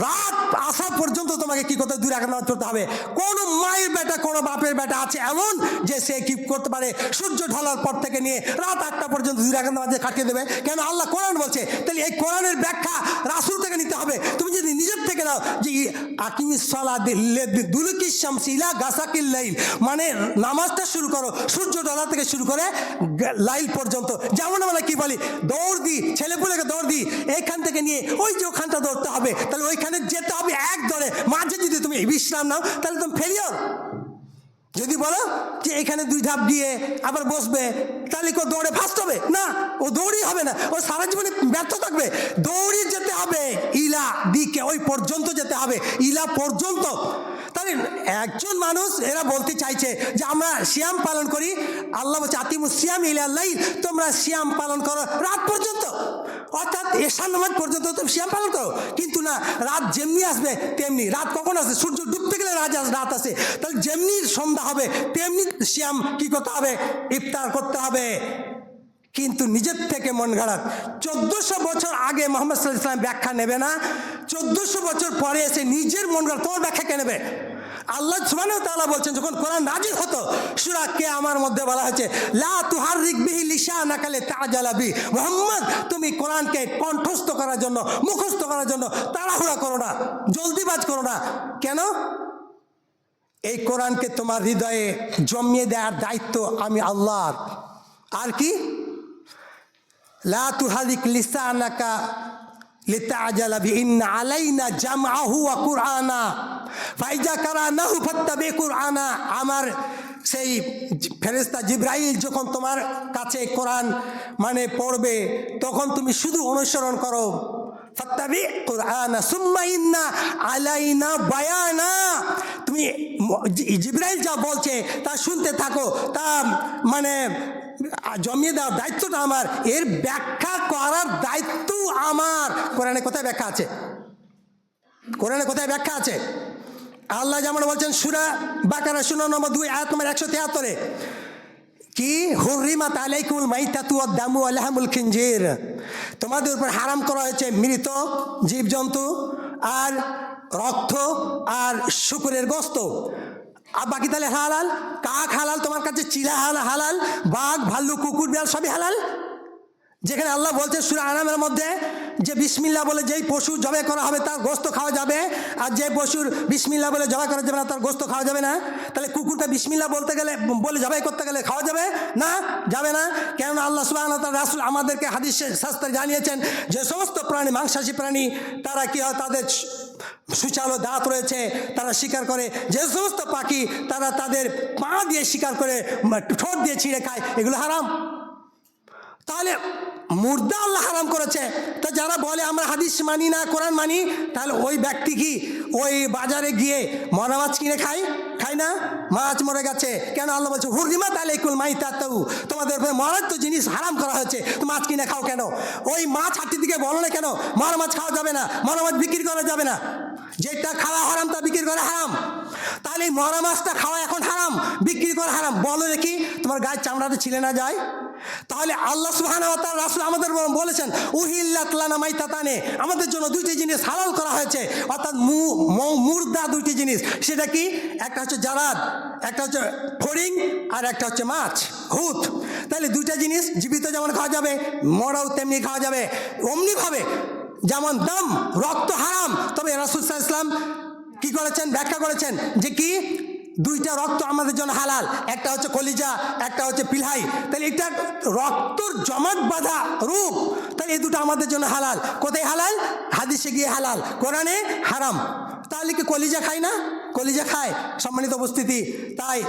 রাত আসা পর্যন্ত তোমাকে কি করতে হবে? 2 রাকাত নামাজ পড়তে হবে। কোন মায়ের বেটা কোন বাপের বেটা আছে এমন যে সে কি করতে পারে সূর্য ঢালার পর থেকে নিয়ে রাত 8টা পর্যন্ত 2 রাকাত নামাজে কাটিয়ে দেবে? কেন? আল্লাহ কোরআন বলছে। তাহলে এই কোরআনের ব্যাখ্যা রাসূল থেকে নিতে হবে। তুমি যদি নিজের থেকে নাও যে আকিমিস সালাত লিদুলুকিশ শামসি ইলা গাসাকিল লাইল, মানে নামাজটা শুরু করো সূর্য ডলা থেকে শুরু করে লাইল পর্যন্ত। যেমন আমরা কি বলি দৌড় দিই, ছেলেপুলেকে দৌড় দিই, এইখান থেকে নিয়ে ওই যে ওখানটা দৌড়তে হবে, তাহলে ওইখানে যেতে হবে এক দৌড়ে। মাঝে যদি তুমি বিশ্রাম নাও তাহলে তুমি ফেলিও। যদি বলো যে এখানে 2 ধাপ দিয়ে আবার বসবে, তাহলে কেউ দৌড়ে ফার্স্ট হবে না, ও দৌড়ই হবে না, ও সারা জীবনে ব্যর্থ থাকবে। দৌড়ি যেতে হবে ইলা দিকে, ওই পর্যন্ত যেতে হবে, ইলা পর্যন্ত। তাহলে একজন মানুষ এরা বলতে চাইছে যে আমরা সিয়াম পালন করি, আল্লাহ বলছে আতিমুস সিয়াম ইলা লাইল, তোমরা সিয়াম পালন করো রাত পর্যন্ত, অর্থাৎ এশার নামাজ পর্যন্ত তুমি সিয়াম পালন করো। কিন্তু না, রাত যেমনি আসবে তেমনি, রাত কখন আসে? সূর্য ডুবতে গেলে রাত আসে। তাহলে যেমনি সন্ধ্যা হবে তেমনি সিয়াম কি করতে হবে? ইফতার করতে হবে। কিন্তু নিজের থেকে মন খারাপ। 1400 বছর আগে মুহাম্মদ সাল্লাল্লাহু আলাইহি ওয়াসাল্লাম ব্যাখ্যা নেবে না, 1400 বছর পরে এসে নিজের মন খারাপ, তোমার ব্যাখ্যা কে নেবে? আল্লাহ সুবহানাহু ওয়া তাআলা বলছেন যখন কোরআন নাজিল হতো সূরা কিয়ামার মধ্যে বলা হয়েছে লা তুহাররিক বিহি লিসানাকা লিতাআজালা বি, মুহাম্মদ তুমি কোরআনকে কণ্ঠস্থ করার জন্য, মুখস্থ করার জন্য তাড়াহুড়া করো না, জলদিবাজ করো না। কেন? এই কোরআনকে তোমার হৃদয়ে জমিয়ে দেওয়ার দায়িত্ব আমি আল্লাহর। আর কি? লা তুহারিক লিসানাকা লিতাআজালা বি ইন্না আলাইনা জামআহু ওয়া কুরআনা ফাইজা কারানাহু ফাত্তাবি কুরআনা। আমার সেই ফেরেশতা জিবরাইল যখন তোমার কাছে কোরআন মানে পড়বে তখন তুমি শুধু অনুসরণ করো। ফাত্তাবি কুরআনা সুম্মা ইন্না আলাইনা বায়ানা, তুমি জিবরাইল যা বলছে তা শুনতে থাকো, তা মানে জমিয়ে দেওয়ার দায়িত্বটা আমার, এর ব্যাখ্যা করার দায়িত্ব আমার। কোরআনে কোথায় ব্যাখ্যা আছে? কোরআনে কোথায় ব্যাখ্যা আছে? আল্লাহ যেমন বলছেন সূরা বাকারা 2 আয়াত নম্বর 173 কি হুররিমাত আলাইকুমুল মাইতাতু ওয়াদ দামু ওয়া লাহমুল খিনজির, তোমাদের উপর হারাম করা হয়েছে মৃত জীবজন্তু আর রক্ত আর শুকরের গোশত। আর বাকি তাহলে হালাল? কাক হালাল তোমার কাছে, চিলা হালাল, বাঘ ভাল্লুক কুকুর বিড়াল সবই হালাল। যেখানে আল্লাহ বলছে সূরা আনামের মধ্যে যে বিসমিল্লাহ বলে যেই পশু জবাই করা হবে তার গোশত খাওয়া যাবে, আর যে পশুর বিসমিল্লাহ বলে জবাই করা যাবে না তার গোশত খাওয়া যাবে না। তাহলে কুকুরটা বিসমিল্লাহ বলতে গেলে বলে জবাই করতে গেলে খাওয়া যাবে না? যাবে না। কেননা আল্লাহ সুবহানাহু ওয়া তাআলা রাসূল আমাদেরকে হাদিসে শাস্ত্রে জানিয়েছেন যে সমস্ত প্রাণী মাংসাশী প্রাণী তারা কি হয়, তাদের সুচালো দাঁত রয়েছে, তারা শিকার করে। যে সমস্ত পাখি তারা তাদের পা দিয়ে শিকার করে, ঠোঁট দিয়ে ছিঁড়ে খায়, এগুলো হারাম। তাহলে মুর্দা আল্লাহ হারাম করেছে। তো যারা বলে আমরা হাদিস মানি না, কোরআন মানি, তাহলে ওই ব্যক্তি কি ওই বাজারে গিয়ে মরা মাছ কিনে খায়? খায় না? মাছ মরে গেছে কেন? আল্লাহ বলছে হুররিমাত আলাইকুল মাইতাতু, তোমাদের উপরে মরার তো জিনিস হারাম করা হয়েছে, তো মাছ কিনে খাও কেন? ওই মাছ হাতির দিকে বলো না কেন মরা মাছ খাওয়া যাবে না, মরা মাছ বিক্রি করা যাবে না? যেটা খাওয়া হারাম তা বিক্রি করা হারাম। তাহলে এই মরা মাছটা খাওয়া এখন হারাম, বিক্রি করা হারাম। বলো দেখি তোমার গায়ের চামড়াটা ছিলে না যায়? তাহলে আল্লাহ সুবহানাহু ওয়া তাআলা রাসূল আমাদের বলেছেন উহিল্লাত লানা মাইতাতানে, আমাদের জন্য দুইটি জিনিস হালাল করা হয়েছে, অর্থাৎ মুর্দা দুইটি জিনিস। সেটা কি? একটা হচ্ছে জারাদ, একটা হচ্ছে ফড়িং, আর একটা হচ্ছে মাছ, হুত। তাহলে দুইটা জিনিস জীবিত যেমন খাওয়া যাবে, মরাও তেমনি খাওয়া যাবে। অমনিভাবে যেমন দম, রক্ত হারাম, তবে রাসূল সাল্লাল্লাহু আলাইহি ওয়াসাল্লাম কি করেছেন? ব্যাখ্যা করেছেন যে কি দুইটা রক্ত আমাদের জন্য হালাল, একটা হচ্ছে কলিজা, একটা হচ্ছে পিলহাই। তাহলে এটা রক্তর জমাট বাঁধা রূপ, তাহলে এই দুটো আমাদের জন্য হালাল। কোথায় হালাল? হাদিসে গিয়ে হালাল, কোরআনে হারাম। তাহলে কি কলিজা খাই না? কলিজা খায়। সম্মানিত উপস্থিতি, তাই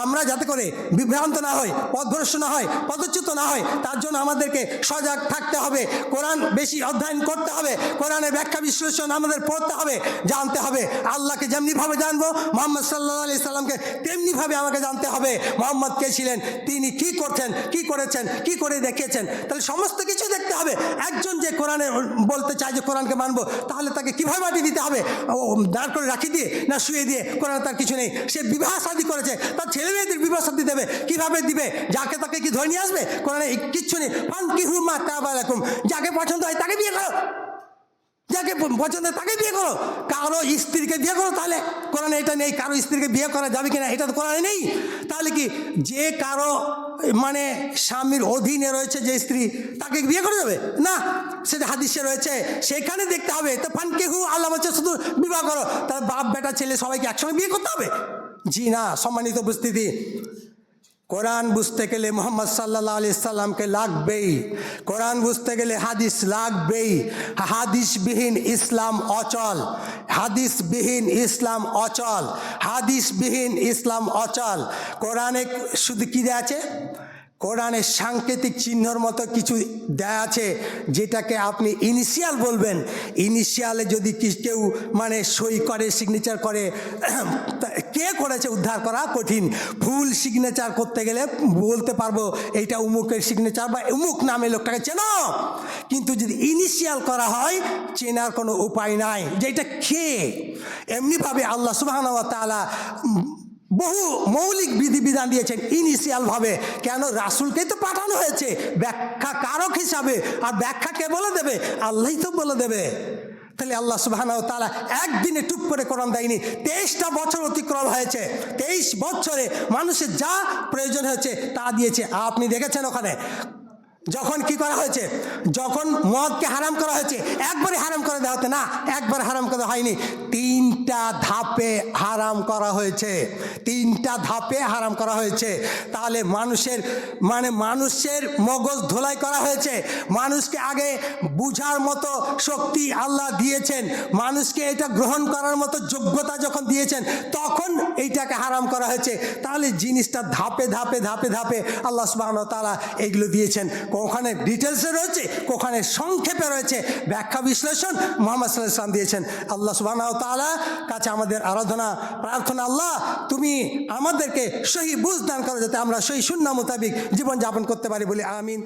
আমরা যাতে করে বিভ্রান্ত না হই, পথভ্রষ্ট না হয়, পদচ্যুত না হয়, তার জন্য আমাদেরকে সজাগ থাকতে হবে। কোরআন বেশি অধ্যয়ন করতে হবে, কোরআনের ব্যাখ্যা বিশ্লেষণ আমাদের পড়তে হবে, জানতে হবে। আল্লাহকে যেমনিভাবে জানবো, মুহাম্মদ সাল্লাল্লাহু আলাইহি সাল্লামকে তেমনিভাবে আমাকে জানতে হবে। মুহাম্মদ কে ছিলেন, তিনি কি করতেন, কি করেছেন, কি করে দেখিয়েছেন, তাহলে সমস্ত কিছু দেখতে হবে। একজন যে কোরআনে বলতে চায় যে কোরআনকে মানবো, তাহলে তাকে কীভাবে মাটি দিতে হবে? ও দাঁড় করে রাখি দিয়ে না শুয়ে দিয়ে? কোরআন তার কিছু নেই। সে বিবাহ শাদী করেছে, তার ছেলে মেয়েদের বিবাহ শাদী দেবে, কীভাবে দিবে? যাকে তাকে কি ধরে নিয়ে আসবে? কোরআনে কিচ্ছু নেই। ফানকিহু মা তাবা লাকুম, যাকে পছন্দ হয় তাকে বিয়ে করো, যাকে পছন্দ তাকে বিয়ে করো। কারো স্ত্রীকে বিয়ে করো, তাহলে কোরআনে এটা নেই। কারো স্ত্রীকে বিয়ে করা যাবে কিনা এটা তো কোরআনে নেই। তাহলে কি যে কারো মানে স্বামীর অধীনে রয়েছে যে স্ত্রী, তাকে বিয়ে করা যাবে না? সেটা হাদিসে রয়েছে, সেখানে দেখতে হবে। তো ফানকিহু, আল্লাহ বলছে শুধু বিবাহ করো, তাহলে বাপ বেটা ছেলে সবাইকে একসঙ্গে বিয়ে করতে হবে? জি না। সম্মানিত উপস্থিতি, কোরআন বুঝতে গেলে মুহাম্মদ সাল্লাল্লাহু আলাইহি সাল্লামকে লাগবেই, কোরআন বুঝতে গেলে হাদিস লাগবেই। হাদিসবিহীন ইসলাম অচল, হাদিসবিহীন ইসলাম অচল, হাদিসবিহীন ইসলাম অচল। কোরআনে শুধু কী দেয়া আছে? কোরআনে সাংকেতিক চিহ্নর মতো কিছু দেয়া আছে, যেটাকে আপনি ইনিশিয়াল বলবেন। ইনিশিয়ালে যদি কেউ মানে সই করে, সিগনেচার করে, কে করেছে উদ্ধার করা কঠিন। ফুল সিগনেচার করতে গেলে বলতে পারবো এইটা উমুকের সিগনেচার বা উমুক নামে লোকটাকে চেনো, কিন্তু যদি ইনিশিয়াল করা হয় চেনার কোনো উপায় নাই যে এটা কে। এমনিভাবে আল্লাহ সুবহানাহু ওয়া তাআলা বহু মৌলিক বিধিবিধান দিয়েছেন ইনিশিয়ালভাবে। কেন? রাসূলকেই তো পাঠানো হয়েছে ব্যাখ্যা কারক হিসাবে, আর ব্যাখ্যা কে বলে দেবে? আল্লাহই তো বলে দেবে। তাহলে আল্লাহ সুবহানাহু ওয়া তাআলা একদিনে টুপ করে কোরআন দেয়নি, 23টা বছর অতিক্রম হয়েছে। 23 বছরে মানুষের যা প্রয়োজন হয়েছে তা দিয়েছে। আপনি দেখেছেন ওখানে যখন কি করা হয়েছে, যখন মদকে হারাম করা হয়েছে, একবারে হারাম করে দেওয়া হতো না, একবার হারাম করা হয়নি, 3টা ধাপে হারাম করা হয়েছে, 3টা ধাপে হারাম করা হয়েছে। তাহলে মানুষের মগজ ধোলাই করা হয়েছে। মানুষকে আগে বুঝার মতো শক্তি আল্লাহ দিয়েছেন, মানুষকে এটা গ্রহণ করার মতো যোগ্যতা যখন দিয়েছেন, তখন এইটাকে হারাম করা হয়েছে। তাহলে জিনিসটা ধাপে ধাপে ধাপে ধাপে আল্লাহ সুবহানাহু ওয়া তাআলা এইগুলো দিয়েছেন। কোখানে ডিটেলসে রয়েছে, কোখানে সংক্ষেপে রয়েছে, ব্যাখ্যা বিশ্লেষণ মুহাম্মদ সাল্লাল্লাহু আলাইহি ওয়াসাল্লাম দিয়েছেন। আল্লাহ সুবহানাহু ওয়া তাআলা কাছে আমাদের আরাধনা প্রার্থনা, আল্লাহ তুমি আমাদেরকে সহি বুঝ দান করো, যাতে আমরা সহি সুন্নাহ মোতাবিক জীবনযাপন করতে পারি বলি আমিন।